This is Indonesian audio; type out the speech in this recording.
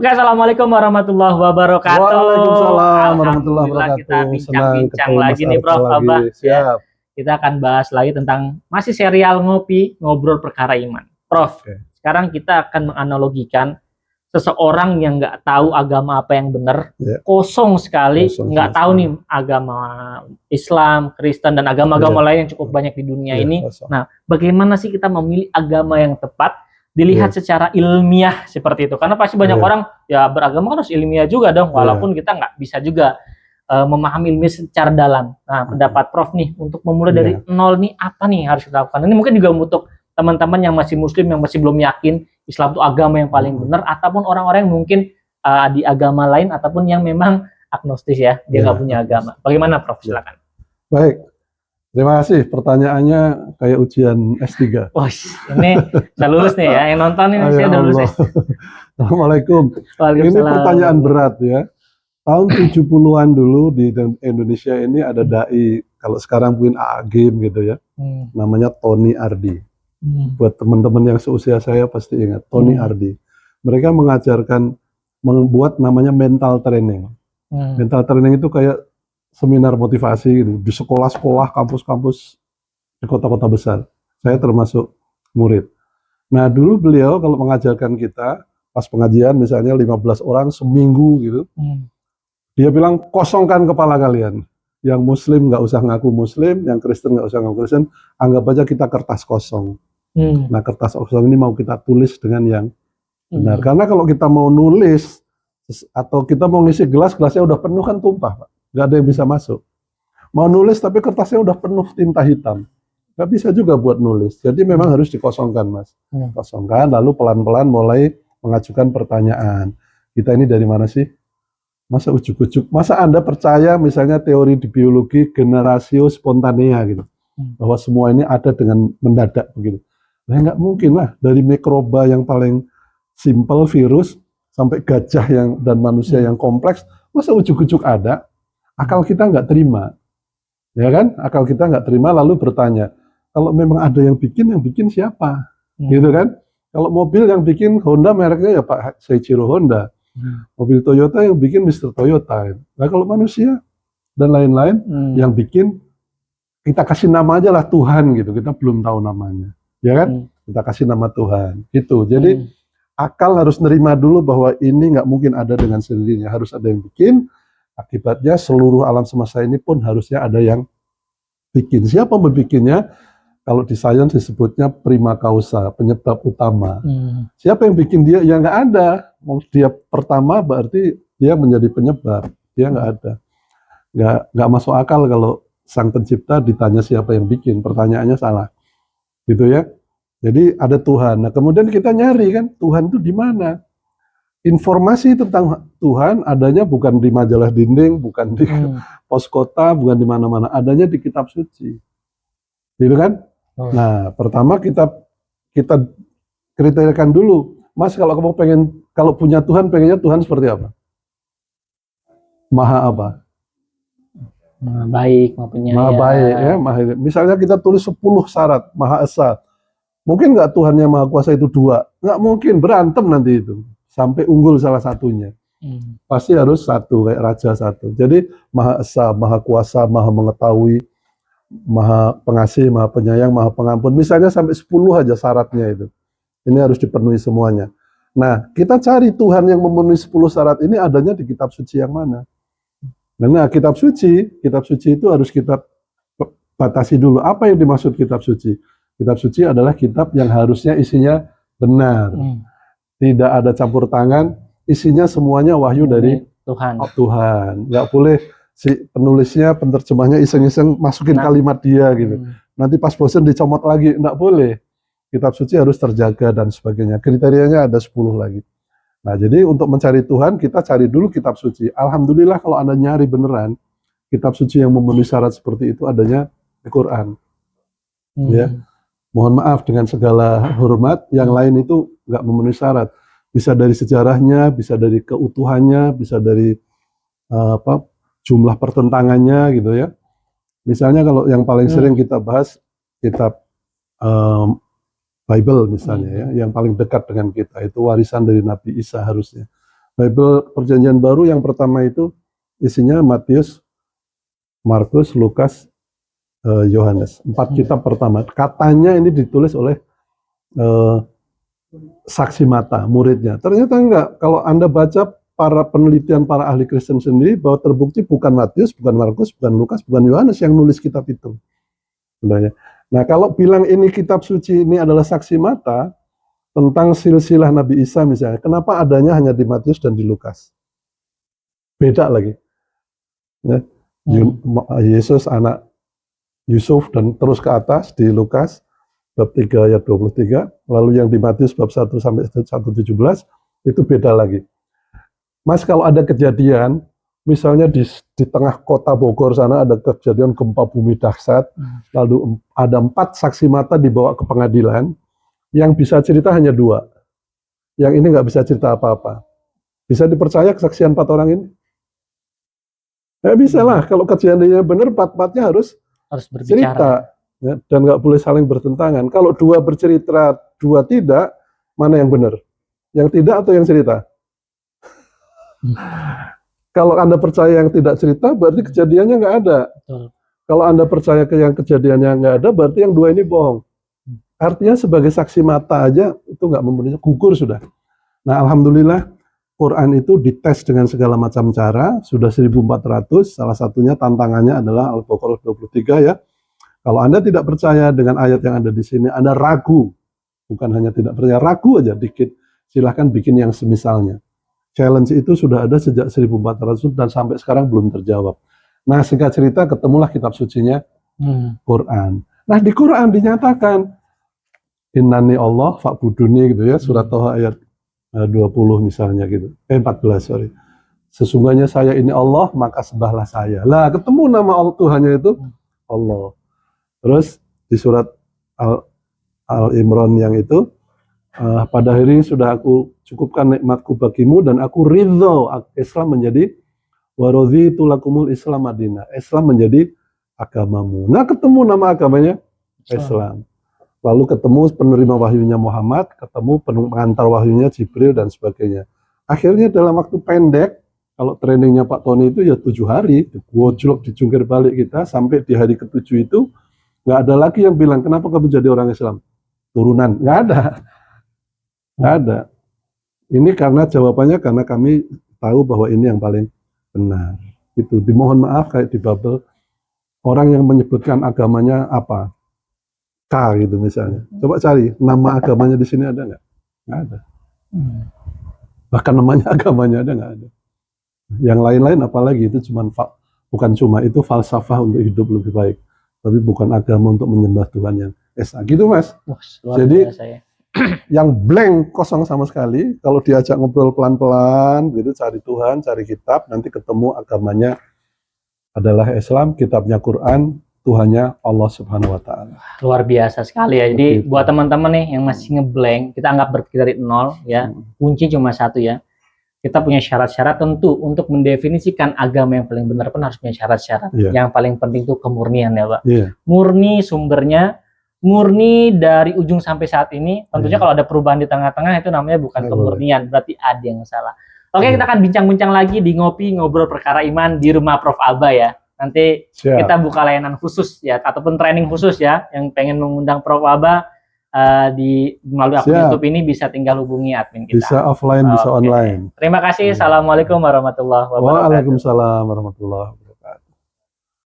Oke, assalamualaikum warahmatullahi wabarakatuh. Waalaikumsalam warahmatullahi Alhamdulillah kita wabarakatuh. Senang bincang-bincang ketemu lagi Mas nih Arfa Prof. lagi. Abah ya. Siap. Kita akan bahas lagi tentang masih serial ngopi, ngobrol perkara iman. Prof, Oke. sekarang kita akan menganalogikan seseorang yang nggak tahu agama apa yang benar, Ya. kosong sekali, Kosong nggak sama tahu sekali. nih agama Islam, Kristen, dan agama-agama lain yang cukup banyak di dunia Iya, ini. kosong. Nah, bagaimana sih kita memilih agama yang tepat, dilihat secara ilmiah seperti itu? Karena pasti banyak orang, ya beragama kan harus ilmiah juga dong, walaupun kita nggak bisa juga memahami ilmiah secara dalam. Nah, pendapat Prof nih, untuk memulai dari nol nih, apa nih yang harus kita lakukan? Ini mungkin juga untuk teman-teman yang masih muslim, yang masih belum yakin Islam itu agama yang paling benar, ataupun orang-orang yang mungkin di agama lain, ataupun yang memang agnostis ya, dia nggak punya agama. Bagaimana Prof? Silakan. Baik, terima kasih. Pertanyaannya kayak ujian S3. Wah, ini saya lulus nih ya, yang nonton ini saya udah lulus. Assalamualaikum. Ini pertanyaan berat ya. Tahun 70-an dulu di Indonesia ini ada dai, kalau sekarang mungkin AA Game gitu ya, namanya Tony Ardi. Buat teman-teman yang seusia saya pasti ingat Tony Ardi. Mereka mengajarkan, membuat namanya mental training. Mental training itu kayak seminar motivasi gitu, di sekolah-sekolah, kampus-kampus di kota-kota besar. Saya termasuk murid. Nah dulu beliau kalau mengajarkan kita, pas pengajian misalnya 15 orang seminggu gitu, dia bilang kosongkan kepala kalian. Yang muslim nggak usah ngaku muslim, yang Kristen nggak usah ngaku Kristen, anggap aja kita kertas kosong. Nah kertas kosong ini mau kita tulis dengan yang benar. Karena kalau kita mau nulis atau kita mau ngisi gelas, gelasnya udah penuh kan tumpah, Pak. Nggak ada yang bisa masuk. Mau nulis tapi kertasnya udah penuh tinta hitam, nggak bisa juga buat nulis. Jadi memang harus dikosongkan, Mas. Kosongkan, lalu pelan-pelan mulai mengajukan pertanyaan. Kita ini dari mana sih? Masa ujuk-ujuk, masa Anda percaya misalnya teori di biologi generatio spontanea gitu, bahwa semua ini ada dengan mendadak begitu. Nah nggak mungkin lah, dari mikroba yang paling simple, virus, sampai gajah yang dan manusia yang kompleks, masa ujuk-ujuk ada? Akal kita nggak terima, ya kan? Akal kita nggak terima, lalu bertanya, kalau memang ada yang bikin siapa? Gitu kan? Kalau mobil yang bikin Honda mereknya ya Pak Seiichiro Honda. Mobil Toyota yang bikin Mr. Toyota. Nah kalau manusia dan lain-lain yang bikin, kita kasih nama aja lah Tuhan gitu. Kita belum tahu namanya, ya kan? Kita kasih nama Tuhan. Gitu. Jadi akal harus nerima dulu bahwa ini nggak mungkin ada dengan sendirinya. Harus ada yang bikin. Akibatnya seluruh alam semesta ini pun harusnya ada yang bikin. Siapa membikinnya? Kalau di sains disebutnya prima causa, penyebab utama. Siapa yang bikin dia? Ya nggak ada. Dia pertama berarti dia menjadi penyebab. Dia nggak ada. Nggak masuk akal kalau sang pencipta ditanya siapa yang bikin. Pertanyaannya salah. Gitu ya. Jadi ada Tuhan. Nah kemudian kita nyari kan, Tuhan itu di mana? Informasi tentang Tuhan adanya bukan di majalah dinding, bukan di pos kota, bukan di mana-mana. Adanya di kitab suci. Gitu kan? Nah, pertama kita kriteriakan dulu, Mas, kalau kamu kalau punya Tuhan, pengennya Tuhan seperti apa? Maha apa? Maha baik, maha penyayang. Maha baik ya, misalnya kita tulis 10 syarat Maha Esa. Mungkin nggak Tuhan yang Maha Kuasa itu 2? Nggak mungkin, berantem nanti itu. Sampai unggul salah satunya. Pasti harus 1, kayak raja 1. Jadi Maha Esa, Maha Kuasa, Maha Mengetahui, Maha Pengasih, Maha Penyayang, Maha Pengampun. Misalnya sampai 10 aja syaratnya itu. Ini harus dipenuhi semuanya. Nah, kita cari Tuhan yang memenuhi 10 syarat ini adanya di kitab suci yang mana? Nah, kitab suci itu harus kita batasi dulu. Apa yang dimaksud kitab suci? Kitab suci adalah kitab yang harusnya isinya benar. Tidak ada campur tangan, isinya semuanya wahyu dari Tuhan. Nggak boleh si penulisnya, penerjemahnya iseng-iseng masukin kalimat dia gitu. Nanti pas bosan dicomot lagi, enggak boleh. Kitab suci harus terjaga dan sebagainya. Kriterianya ada 10 lagi. Nah, jadi untuk mencari Tuhan, kita cari dulu kitab suci. Alhamdulillah kalau Anda nyari beneran, kitab suci yang memenuhi syarat seperti itu adanya di Quran. Ya. Mohon maaf dengan segala hormat, yang lain itu nggak memenuhi syarat. Bisa dari sejarahnya, bisa dari keutuhannya, bisa dari jumlah pertentangannya gitu ya. Misalnya kalau yang paling sering kita bahas kitab Bible misalnya ya, yang paling dekat dengan kita itu warisan dari Nabi Isa harusnya. Bible Perjanjian Baru yang pertama itu isinya Matius, Markus, Lukas, Yohanes. 4 kitab pertama. Katanya ini ditulis oleh saksi mata muridnya. Ternyata enggak. Kalau Anda baca para penelitian para ahli Kristen sendiri bahwa terbukti bukan Matius, bukan Markus, bukan Lukas, bukan Yohanes yang nulis kitab itu. Sebenarnya. Nah, kalau bilang ini kitab suci ini adalah saksi mata tentang silsilah Nabi Isa misalnya, kenapa adanya hanya di Matius dan di Lukas? Beda lagi. Ya. Yesus anak Yusuf dan terus ke atas di Lukas bab 3 ayat 23, lalu yang di Matius bab 1 sampai 1:17 itu beda lagi. Mas, kalau ada kejadian misalnya di tengah kota Bogor sana ada kejadian gempa bumi dahsyat, lalu ada 4 saksi mata dibawa ke pengadilan, yang bisa cerita hanya 2, yang ini nggak bisa cerita apa-apa. Bisa dipercaya kesaksian 4 orang ini? Ya bisa lah, kalau kejadiannya benar 4-4-nya harus berbicara. Cerita, ya, dan nggak boleh saling bertentangan. Kalau 2 bercerita, 2 tidak, mana yang benar? Yang tidak atau yang cerita? Kalau Anda percaya yang tidak cerita, berarti kejadiannya nggak ada. Betul. Kalau Anda percaya ke yang kejadiannya nggak ada, berarti yang 2 ini bohong. Artinya sebagai saksi mata aja itu nggak memenuhi, gugur sudah. Nah, alhamdulillah Quran itu dites dengan segala macam cara, sudah 1400, salah satunya tantangannya adalah Al-Baqarah 23 ya. Kalau Anda tidak percaya dengan ayat yang ada di sini, Anda ragu, bukan hanya tidak percaya, ragu aja dikit, silahkan bikin yang semisalnya. Challenge itu sudah ada sejak 1400 dan sampai sekarang belum terjawab. Nah, singkat cerita ketemulah kitab sucinya Quran. Nah, di Quran dinyatakan Innani Allah fa'buduni gitu ya, surat Toha ayat 20 misalnya gitu. 14 sorry. Sesungguhnya saya ini Allah, maka sembahlah saya. Lah, ketemu nama Allah Tuhannya itu Allah. Terus di surat Al-Imran yang itu pada hari ini sudah aku cukupkan nikmatku bagimu dan aku ridho Islam menjadi waraditu lakumul Islam Madinah. Islam menjadi agamamu. Nah, ketemu nama agamanya Islam. Lalu ketemu penerima wahyunya Muhammad, ketemu pengantar wahyunya Jibril dan sebagainya. Akhirnya dalam waktu pendek, kalau trainingnya Pak Tony itu ya 7 hari, gojlok dicungkir balik kita sampai di hari ke-7 itu nggak ada lagi yang bilang kenapa kamu jadi orang Islam turunan, nggak ada. Nggak ada. Ini karena jawabannya karena kami tahu bahwa ini yang paling benar. Itu dimohon maaf kayak di Babel, orang yang menyebutkan agamanya apa, K gitu misalnya. Coba cari nama agamanya di sini ada nggak? Nggak ada. Bahkan namanya agamanya ada nggak ada. Yang lain-lain apalagi itu bukan cuma itu falsafah untuk hidup lebih baik, tapi bukan agama untuk menyembah Tuhan yang esa. Gitu Mas. Jadi yang blank kosong sama sekali, kalau diajak ngobrol pelan-pelan gitu, cari Tuhan, cari kitab, nanti ketemu agamanya adalah Islam, kitabnya Quran, Tuhannya Allah Subhanahu wa Ta'ala. Luar biasa sekali ya. Jadi buat teman-teman nih yang masih ngeblank, kita anggap berpikir dari nol ya. Kunci cuma satu ya. Kita punya syarat-syarat tentu untuk mendefinisikan agama yang paling benar pun harus punya syarat-syarat. Yang paling penting itu kemurnian ya, Pak. Murni sumbernya, murni dari ujung sampai saat ini. Tentunya kalau ada perubahan di tengah-tengah itu namanya bukan kemurnian, berarti ada yang salah. Oke, kita akan bincang-bincang lagi di Ngopi Ngobrol Perkara Iman di rumah Prof. Aba ya. Nanti kita buka layanan khusus ya, ataupun training khusus ya, yang pengen mengundang Prof. Aba melalui akun YouTube ini bisa tinggal hubungi admin kita. Bisa offline, bisa online. Terima kasih. Assalamualaikum warahmatullahi wabarakatuh. Waalaikumsalam warahmatullahi wabarakatuh.